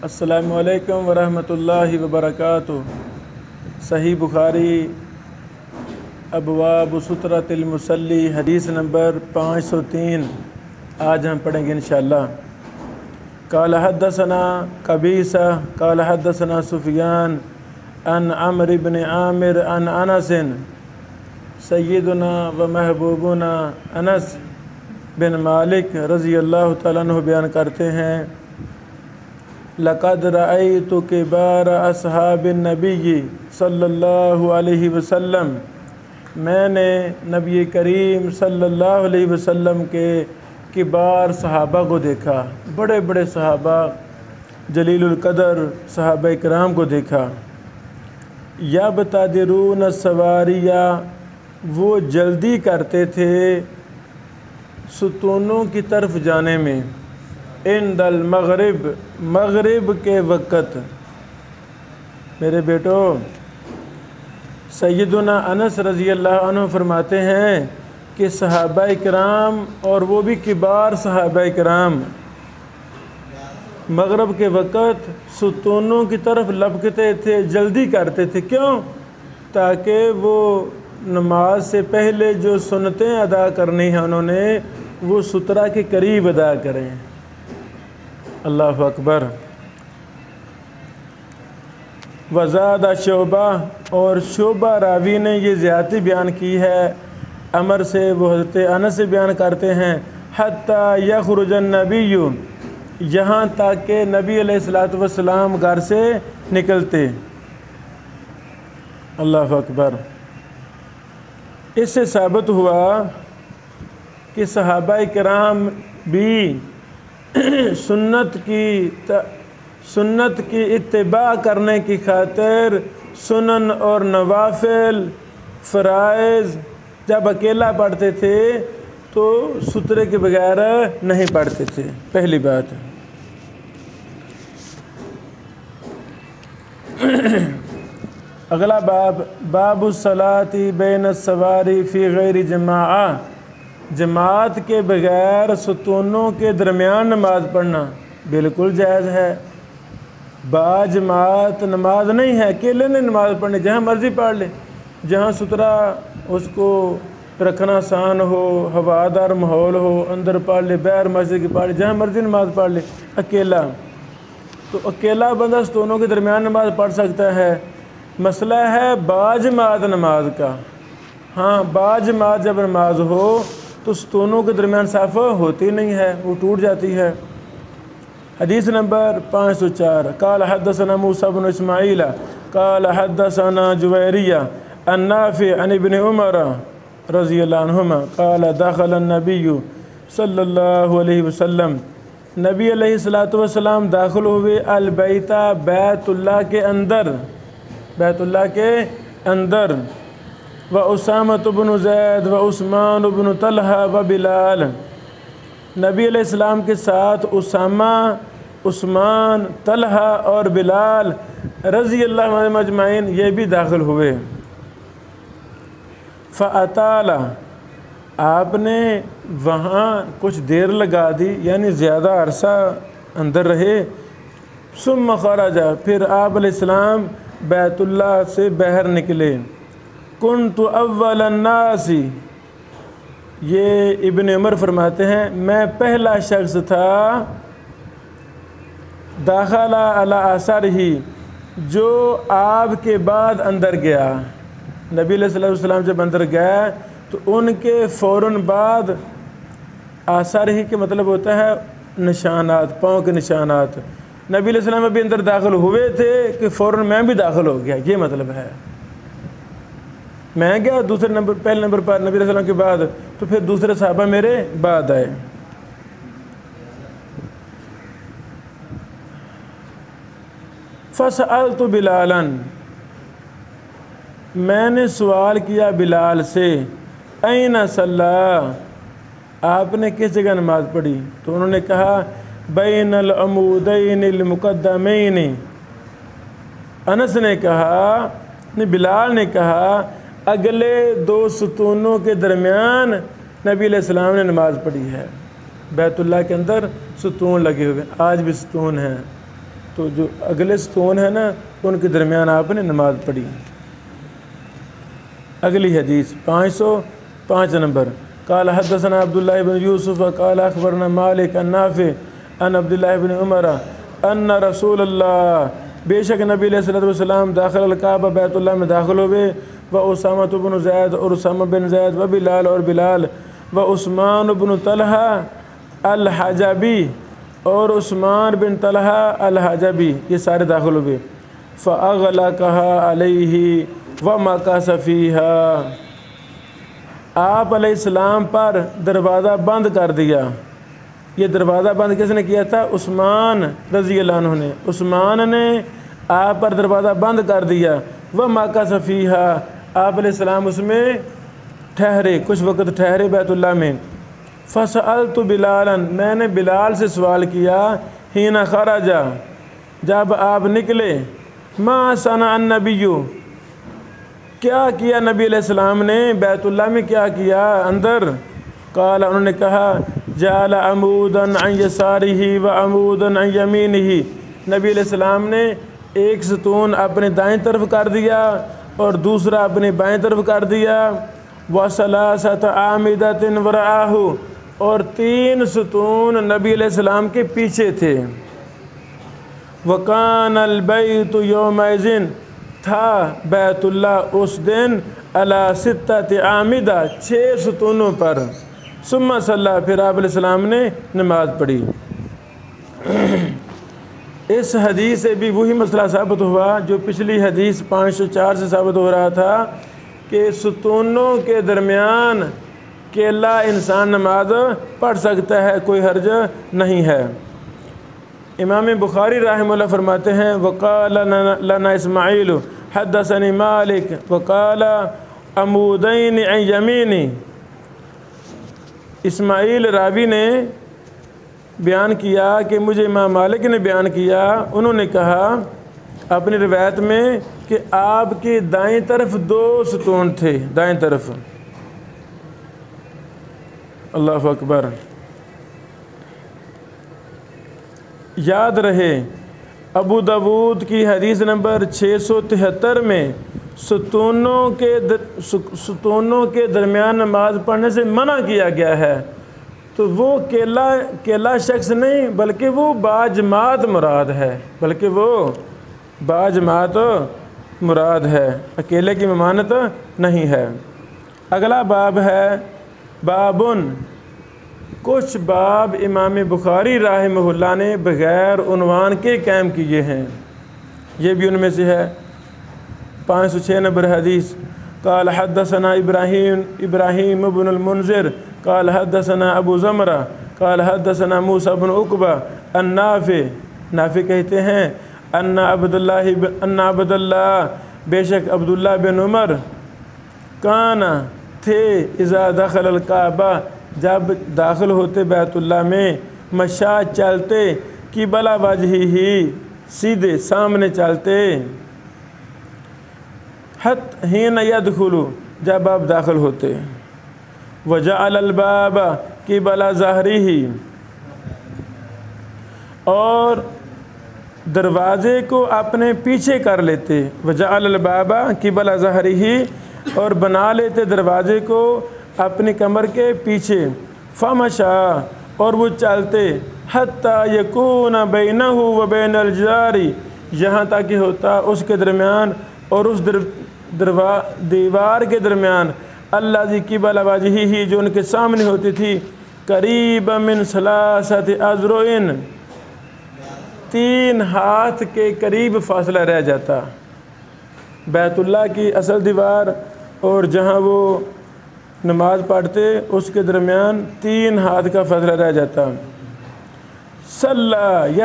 السلام علیکم ورحمۃ اللہ وبرکاتہ۔ صحیح بخاری ابواب سترۃ المصلی حدیث نمبر 503 آج ہم پڑھیں گے انشاءاللہ۔ قال حدثنا قبیصہ قال حدثنا سفیان عن عمرو بن عامر عن انس سیدنا و محبوبنا انس بن مالک رضی اللہ تعالیٰ عنہ بیان کرتے ہیں، لقد رأیت کبار اصحاب النبی صلی اللہ علیہ وسلم، میں نے نبی کریم صلی اللہ علیہ وسلم کے کبار صحابہ کو دیکھا، بڑے بڑے صحابہ جلیل القدر صحابہ کرام کو دیکھا۔ یبتدرون السواریہ، وہ جلدی کرتے تھے ستونوں کی طرف جانے میں، عند المغرب، مغرب کے وقت۔ میرے بیٹو، سیدنا انس رضی اللہ عنہ فرماتے ہیں کہ صحابہ کرام، اور وہ بھی کبار صحابہ کرام، مغرب کے وقت ستونوں کی طرف لپکتے تھے، جلدی کرتے تھے۔ کیوں؟ تاکہ وہ نماز سے پہلے جو سنتیں ادا کرنی ہیں انہوں نے، وہ سترہ کے قریب ادا کریں۔ اللہ اکبر۔ وزاد شعبہ، اور شعبہ راوی نے یہ زیادتی بیان کی ہے عمر سے، وہ حضرت انس سے بیان کرتے ہیں، حتیٰ یخرج النبی، یہاں تک کہ نبی علیہ الصلوۃ والسلام گھر سے نکلتے۔ اللہ اکبر۔ اس سے ثابت ہوا کہ صحابہ کرام بھی سنت کی اتباع کرنے کی خاطر سنن اور نوافل فرائض جب اکیلا پڑھتے تھے تو سترے کے بغیر نہیں پڑھتے تھے، پہلی بات۔ اگلا باب، باب الصلاۃ بین السواری فی غیر جماعہ، جماعت کے بغیر ستونوں کے درمیان نماز پڑھنا بالکل جائز ہے۔ با جماعت نماز نہیں ہے، اکیلے نے نماز پڑھنی، جہاں مرضی پڑھ لے، جہاں سترا اس کو رکھنا آسان ہو، ہوادار ماحول ہو، اندر پڑھ لے، باہر مسجد کی پڑھ لے، جہاں مرضی نماز پڑھ لے اکیلا۔ تو اکیلا بندہ ستونوں کے درمیان نماز پڑھ سکتا ہے۔ مسئلہ ہے با جماعت نماز کا۔ ہاں، با جماعت جب نماز ہو تو ستونوں کے درمیان صف ہوتی نہیں ہے، وہ ٹوٹ جاتی ہے۔ حدیث نمبر 504 قال حدثنا موسیٰ بن اسماعیل قال حدثنا جویریہ عن نافع عن ابن عمر رضی اللہ عنہما قال دخل النبی صلی اللہ علیہ وسلم، نبی علیہ السلام داخل ہوئے البیت، بیت اللہ کے اندر، بیت اللہ کے اندر، و اسامۃ بن زید و عثمان بن طلحہ و بلال، نبی علیہ السلام کے ساتھ اسامہ، عثمان، طلحہ اور بلال رضی اللہ عنہم اجمعین یہ بھی داخل ہوئے۔ فاطال، آپ نے وہاں کچھ دیر لگا دی، یعنی زیادہ عرصہ اندر رہے۔ ثم خرج، پھر آپ علیہ السلام بیت اللہ سے باہر نکلے۔ کنت اول الناس، یہ ابن عمر فرماتے ہیں میں پہلا شخص تھا، داخل علی اثرہ، جو آپ کے بعد اندر گیا۔ نبی علیہ السلام جب اندر گئے تو ان کے فوراً بعد، اثرہ کے مطلب ہوتا ہے نشانات، پاؤں کے نشانات۔ نبی علیہ السلام ابھی اندر داخل ہوئے تھے کہ فوراً میں بھی داخل ہو گیا، یہ مطلب ہے۔ میں گیا دوسرے نمبر، پہلے نمبر پر نبی علیہ السلام کے بعد، تو پھر دوسرے صحابہ میرے بعد آئے۔ فسألت بلالا، میں نے سوال کیا بلال سے، این صلی، آپ نے کس جگہ نماز پڑھی؟ تو انہوں نے کہا بین العمودین المقدمین۔ انس نے کہا، بلال نے کہا اگلے دو ستونوں کے درمیان نبی علیہ السلام نے نماز پڑھی ہے۔ بیت اللہ کے اندر ستون لگے ہوئے، آج بھی ستون ہیں۔ تو جو اگلے ستون ہیں نا ان کے درمیان آپ نے نماز پڑھی۔ اگلی حدیث 505 نمبر، قال حدثنا عبداللہ بن یوسف قال اخبرنا مالک عن نافع عن عبداللہ بن عمر ان رسول اللہ، بے شک نبی علیہ الصلوۃ والسلام داخل الکعبہ، بیت اللہ میں داخل ہوئے، و اسامہ بن زید اور اسامہ بن زید، و بلال اور بلال، و عثمان بن طلحہ الحجبی اور عثمان بن طلحہ الحجبی، یہ سارے داخل ہوئے۔ فاغلقها علیہ ومکث فیہا، آپ علیہ السلام پر دروازہ بند کر دیا۔ یہ دروازہ بند کس نے کیا تھا؟ عثمان رضی اللہ عنہ نے۔ عثمان نے آپ پر دروازہ بند کر دیا۔ ومکث فیہا، آپ علیہ السلام اس میں ٹھہرے، کچھ وقت ٹھہرے بیت اللہ میں۔ فسألت بلالا، میں نے بلال سے سوال کیا، حین خرج، جب آپ نکلے، ما صنع النبی، کیا کیا نبی علیہ السلام نے بیت اللہ میں، کیا کیا اندر؟ قال، انہوں نے کہا، جعل عمودا عن یسارہ و عمودا عن یمینہ، نبی علیہ السلام نے ایک ستون اپنے دائیں طرف کر دیا اور دوسرا اپنے بائیں طرف کر دیا۔ وثلاثۃ اعمدۃ وراءہ، اور 3 ستون نبی علیہ السلام کے پیچھے تھے۔ وکان البیت یومئذ، تھا بیت اللہ اس دن، علی 6 اعمدہ، 6 ستونوں پر۔ ثم صلی، پھر آپ علیہ السلام نے نماز پڑھی۔ اس حدیث سے بھی وہی مسئلہ ثابت ہوا جو پچھلی حدیث 504 سے ثابت ہو رہا تھا کہ ستونوں کے درمیان اکیلا انسان نماز پڑھ سکتا ہے، کوئی حرج نہیں ہے۔ امام بخاری رحمہ اللہ فرماتے ہیں، وقال لنا اسماعیل حدثنی مالک وقال عمودین عن یمینی، اسماعیل راوی نے بیان کیا کہ مجھے امام مالک نے بیان کیا، انہوں نے کہا اپنی روایت میں کہ آپ کی دائیں طرف 2 ستون تھے، دائیں طرف۔ اللہ اکبر۔ یاد رہے ابو داود کی حدیث نمبر 673 میں ستونوں کے درمیان نماز پڑھنے سے منع کیا گیا ہے، تو وہ اکیلا شخص نہیں بلکہ وہ باجماعت مراد ہے، مراد ہے، اکیلے کی ممانعت نہیں ہے۔ اگلا باب ہے بابن، کچھ باب امام بخاری رحمہ اللہ نے بغیر عنوان کے قائم کیے ہیں، یہ بھی ان میں سے ہے۔ 506 نمبر حدیث، قال حدثنا ابراہیم بن المنذر قال حدثنا ابو زمرہ قال حدثنا موسیٰ بن عقبہ عن نافع کہتے ہیں، ان عبداللہ، بے شک عبداللہ بن عمر، کان تھے، اذا دخل الکعبہ، جب داخل ہوتے بیت اللہ میں، مشا چلتے، قبلہ وجہہ ہی، سیدھے سامنے چلتے، حین یدخلو، جب آپ داخل ہوتے، وجعل الباب قبلہ ظہرہ، اور دروازے کو اپنے پیچھے کر لیتے، وجعل الباب قبلہ ظہرہ، اور بنا لیتے دروازے کو اپنی کمر کے پیچھے، فمشا، اور وہ چلتے، حتی یکون بینہ و بین الجدار، یہاں تک کہ ہوتا اس کے درمیان اور اس دیوار کے درمیان، الذی قبلہ وجہہ، جو ان کے سامنے ہوتی تھی، قریب من 3 اذرع، 3 ہاتھ کے قریب فاصلہ رہ جاتا، بیت اللہ کی اصل دیوار اور جہاں وہ نماز پڑھتے اس کے درمیان 3 ہاتھ کا فاصلہ رہ جاتا۔ صلی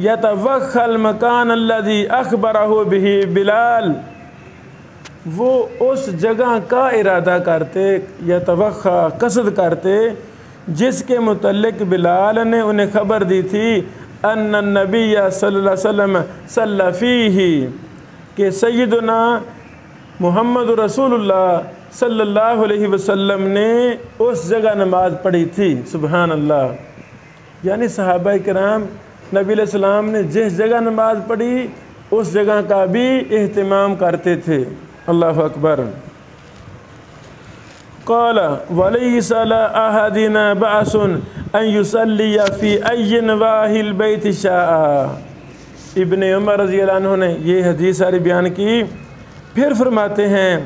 یتوخی المکان الذی اخبرہ بہ بلال، وہ اس جگہ کا ارادہ کرتے، یتوخی قصد کرتے، جس کے متعلق بلال نے انہیں خبر دی تھی، ان النبی صلی اللہ علیہ وسلم صلی فیہ، کہ سیدنا محمد رسول اللہ صلی اللہ علیہ وسلم نے اس جگہ نماز پڑھی تھی۔ سبحان اللہ، یعنی صحابہ کرام نبی علیہ السلام نے جس جگہ نماز پڑھی اس جگہ کا بھی اہتمام کرتے تھے۔ اللہ اکبر۔ قال وَلَيْسَ عَلَىٰ أَحَدِنَا بَأْسٌ أَن يُصَلِّيَ فِي أَيِّ نَوَاحِي الْبَيْتِ شَاءَ۔ ابن عمر رضی اللہ عنہ نے یہ حدیث ساری بیان کی، پھر فرماتے ہیں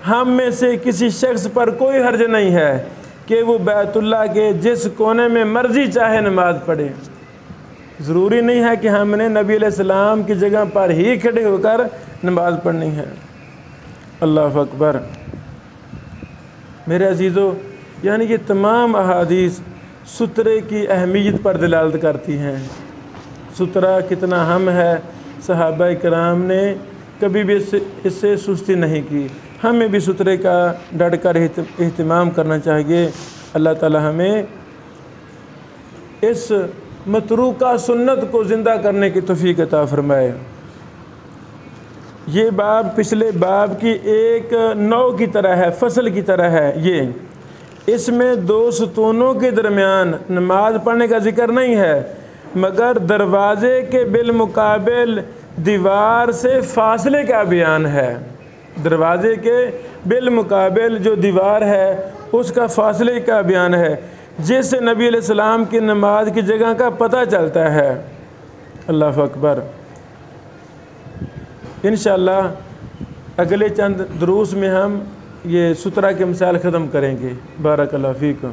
ہم میں سے کسی شخص پر کوئی حرج نہیں ہے کہ وہ بیت اللہ کے جس کونے میں مرضی چاہے نماز پڑھے۔ ضروری نہیں ہے کہ ہم نے نبی علیہ السلام کی جگہ پر ہی کھڑے ہو کر نماز پڑھنی ہے۔ اللہ اکبر۔ میرے عزیزو، یعنی یہ تمام احادیث سترے کی اہمیت پر دلالت کرتی ہیں۔ سترہ کتنا اہم ہے، صحابہ کرام نے کبھی بھی اس سے سستی نہیں کی۔ ہمیں بھی سترے کا ڈٹ کر اہتمام کرنا چاہیے۔ اللہ تعالی ہمیں اس متروکہ سنت کو زندہ کرنے کی توفیق عطا فرمائے۔ یہ باب پچھلے باب کی ایک نوع کی طرح ہے، فصل کی طرح ہے۔ اس میں دو ستونوں کے درمیان نماز پڑھنے کا ذکر نہیں ہے، مگر دروازے کے بالمقابل دیوار سے فاصلے کا بیان ہے۔ دروازے کے بالمقابل جو دیوار ہے اس کا فاصلے کا بیان ہے، جس سے نبی علیہ السلام کی نماز کی جگہ کا پتہ چلتا ہے۔ اللہ اکبر۔ انشاءاللہ اگلے چند دروس میں ہم یہ سترہ کے مثال ختم کریں گے۔ بارک اللہ فیکم۔